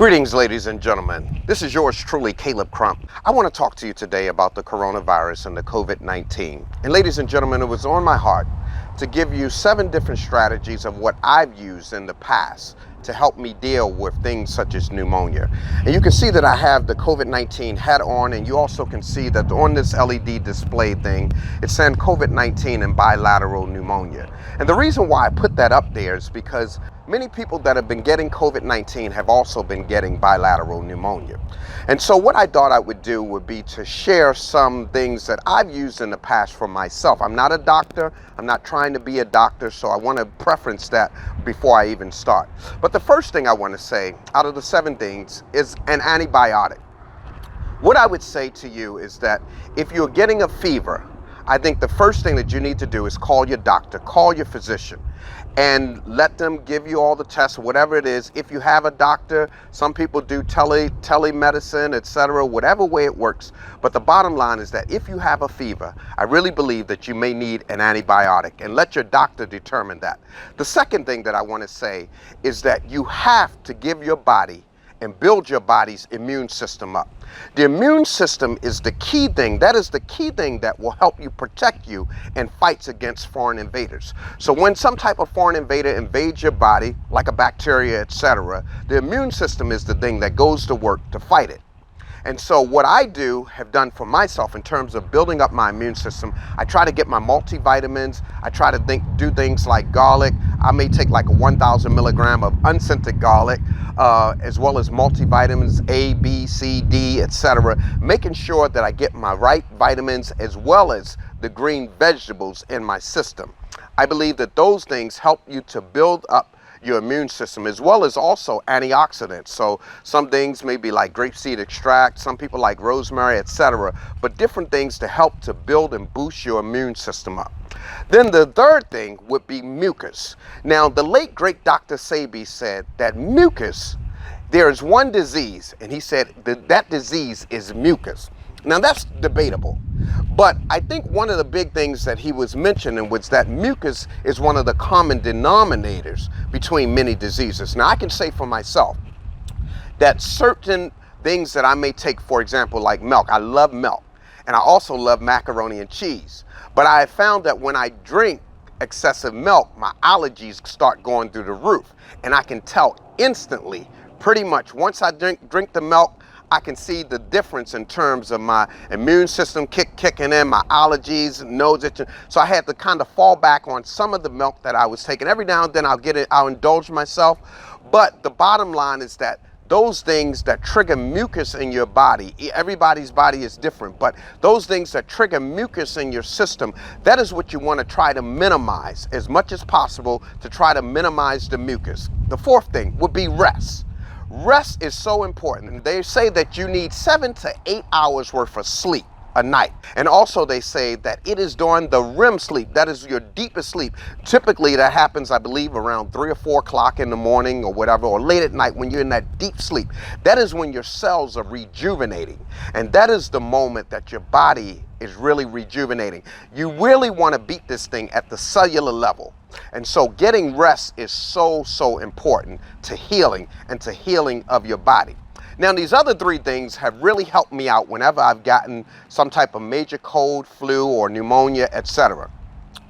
Greetings, ladies and gentlemen. This is yours truly, Caleb Crump. I want to talk to you today about the coronavirus and the COVID-19. And ladies and gentlemen, it was on my heart to give you 7 different strategies of what I've used in the past to help me deal with things such as pneumonia. And you can see that I have the COVID-19 hat on, and you also can see that on this LED display thing, it's saying COVID-19 and bilateral pneumonia. And the reason why I put that up there is because many people that have been getting COVID-19 have also been getting bilateral pneumonia. And so what I thought I would do would be to share some things that I've used in the past for myself. I'm not a doctor. I'm not trying to be a doctor, so I want to preference that before I even start. But the first thing I want to say out of the 7 things is an antibiotic. What I would say to you is that if you're getting a fever, I think the first thing that you need to do is call your doctor, call your physician, and let them give you all the tests, whatever it is. If you have a doctor, some people do telemedicine, etc., whatever way it works. But the bottom line is that if you have a fever, I really believe that you may need an antibiotic, and let your doctor determine that. The second thing that I want to say is that you have to give your body and build your body's immune system up. The immune system is the key thing. That is the key thing that will help you protect you in fights against foreign invaders. So when some type of foreign invader invades your body, like a bacteria, etc., the immune system is the thing that goes to work to fight it. And so what I have done for myself in terms of building up my immune system, I try to get my multivitamins. I try to do things like garlic. I may take like a 1,000 milligram of unscented garlic, as well as multivitamins A, B, C, D, etc., making sure that I get my right vitamins as well as the green vegetables in my system. I believe that those things help you to build up your immune system, as well as also antioxidants. So some things may be like grapeseed extract, some people like rosemary, etc., but different things to help to build and boost your immune system up. Then the third thing would be mucus. Now, the late great Dr. Sebi said that mucus, there is one disease, and he said that disease is mucus. Now that's debatable, but I think one of the big things that he was mentioning was that mucus is one of the common denominators between many diseases. Now I can say for myself that certain things that I may take, for example, like milk. I love milk, and I also love macaroni and cheese. But I have found that when I drink excessive milk, my allergies start going through the roof, and I can tell instantly, pretty much once I drink the milk, I can see the difference in terms of my immune system kicking in, my allergies, nose itching. So I had to kind of fall back on some of the milk that I was taking. Every now and then I'll indulge myself. But the bottom line is that those things that trigger mucus in your body, everybody's body is different, but those things that trigger mucus in your system, that is what you want to try to minimize as much as possible, to try to minimize the mucus. The fourth thing would be rest. Rest is so important. They say that you need 7 to 8 hours worth of sleep a night. And also they say that it is during the REM sleep, that is your deepest sleep. Typically that happens, I believe, around 3 or 4 o'clock in the morning or whatever, or late at night when you're in that deep sleep. That is when your cells are rejuvenating. And that is the moment that your body is really rejuvenating. You really want to beat this thing at the cellular level. And so getting rest is so important to healing and to healing of your body. Now, these other 3 things have really helped me out whenever I've gotten some type of major cold, flu, or pneumonia, etc.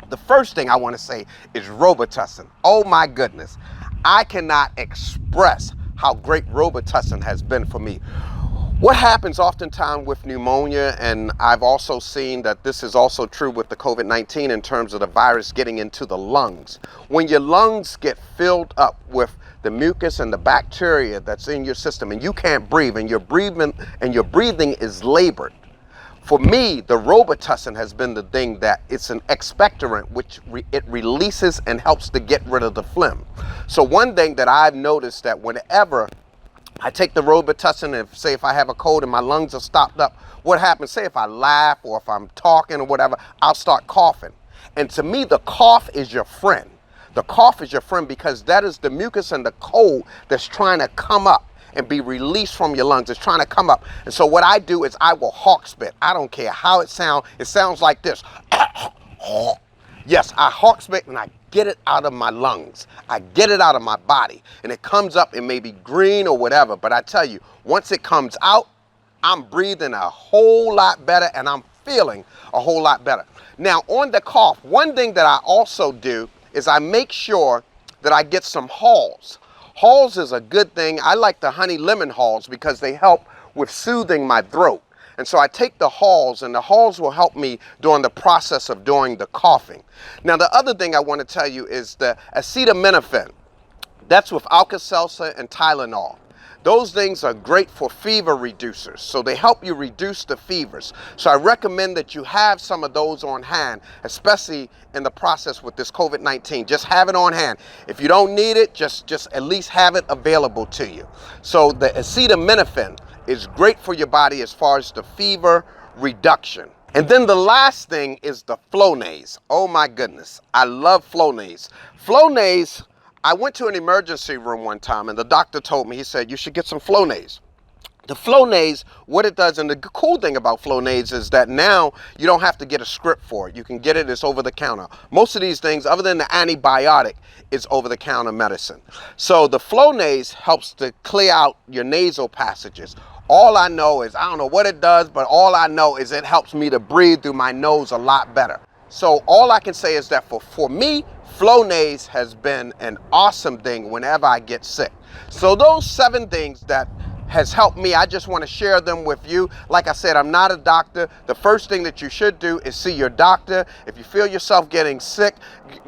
The first thing I want to say is Robitussin. Oh my goodness. I cannot express how great Robitussin has been for me. What happens oftentimes with pneumonia, and I've also seen that this is also true with the COVID-19 in terms of the virus getting into the lungs. When your lungs get filled up with the mucus and the bacteria that's in your system, and you can't breathe, and your breathing is labored. For me, the Robitussin has been the thing that it's an expectorant, which it releases and helps to get rid of the phlegm. So one thing that I've noticed that whenever I take the Robitussin, and say if I have a cold and my lungs are stopped up, what happens, say if I laugh or if I'm talking or whatever, I'll start coughing. And to me, the cough is your friend. The cough is your friend because that is the mucus and the cold that's trying to come up and be released from your lungs. It's trying to come up. And so what I do is I will hawk spit. I don't care how it sounds. It sounds like this. Yes, I hawk spit and I get it out of my lungs. I get it out of my body. And it comes up, it may be green or whatever, but I tell you, once it comes out, I'm breathing a whole lot better and I'm feeling a whole lot better. Now, on the cough, one thing that I also do is I make sure that I get some Halls. Halls is a good thing. I like the honey lemon Halls because they help with soothing my throat. And so I take the Halls, and the Halls will help me during the process of doing the coughing. Now, the other thing I want to tell you is the acetaminophen. That's with Alka-Seltzer and Tylenol. Those things are great for fever reducers, so they help you reduce the fevers. So I recommend that you have some of those on hand, especially in the process with this COVID-19. Just have it on hand. If you don't need it, just at least have it available to you. So the acetaminophen is great for your body as far as the fever reduction. And then the last thing is the Flonase. Oh my goodness, I love Flonase. Flonase, I went to an emergency room one time and the doctor told me, he said, you should get some Flonase. The Flonase, what it does, and the cool thing about Flonase is that now you don't have to get a script for it. You can get it, it's over the counter. Most of these things, other than the antibiotic, is over the counter medicine. So the Flonase helps to clear out your nasal passages. All I know is, I don't know what it does, but all I know is it helps me to breathe through my nose a lot better. So all I can say is that for me, Flonase has been an awesome thing whenever I get sick. So those 7 things that has helped me, I just want to share them with you. Like I said, I'm not a doctor. The first thing that you should do is see your doctor. If you feel yourself getting sick,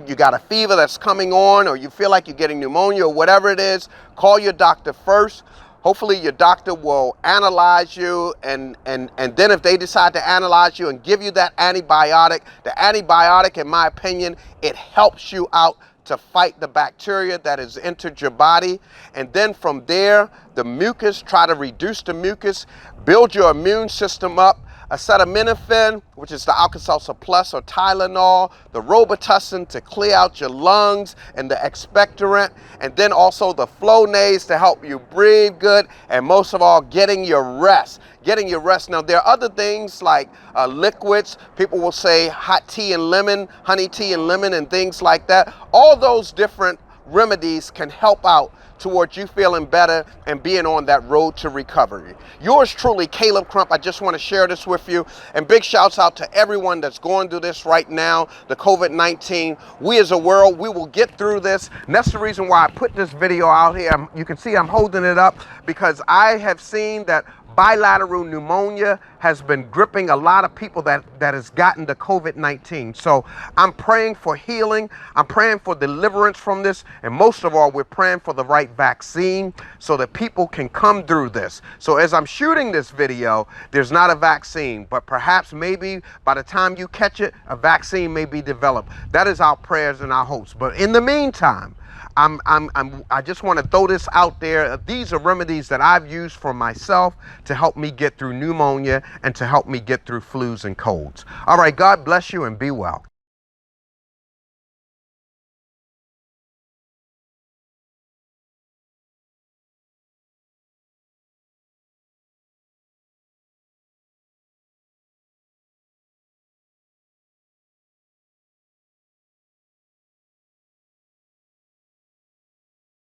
you got a fever that's coming on, or you feel like you're getting pneumonia or whatever it is, call your doctor first. Hopefully your doctor will analyze you, and then if they decide to analyze you and give you that antibiotic, the antibiotic, in my opinion, it helps you out to fight the bacteria that has entered your body. And then from there, the mucus, try to reduce the mucus, build your immune system up. Acetaminophen, which is the Alka-Seltzer Plus or Tylenol, the Robitussin to clear out your lungs, and the expectorant, and then also the Flonase to help you breathe good, and most of all, getting your rest. Getting your rest. Now, there are other things like liquids. People will say hot tea and lemon, honey tea and lemon, and things like that. All those different remedies can help out towards you feeling better and being on that road to recovery. Yours truly, Caleb Crump. I just want to share this with you. And big shouts out to everyone that's going through this right now, the COVID-19. We as a world, we will get through this. And that's the reason why I put this video out here. You can see I'm holding it up because I have seen that bilateral pneumonia has been gripping a lot of people that has gotten the COVID-19. So I'm praying for healing. I'm praying for deliverance from this. And most of all, we're praying for the right vaccine so that people can come through this. So as I'm shooting this video, there's not a vaccine, but perhaps maybe by the time you catch it, a vaccine may be developed. That is our prayers and our hopes. But in the meantime, I just want to throw this out there. These are remedies that I've used for myself to help me get through pneumonia and to help me get through flus and colds. All right, God bless you and be well.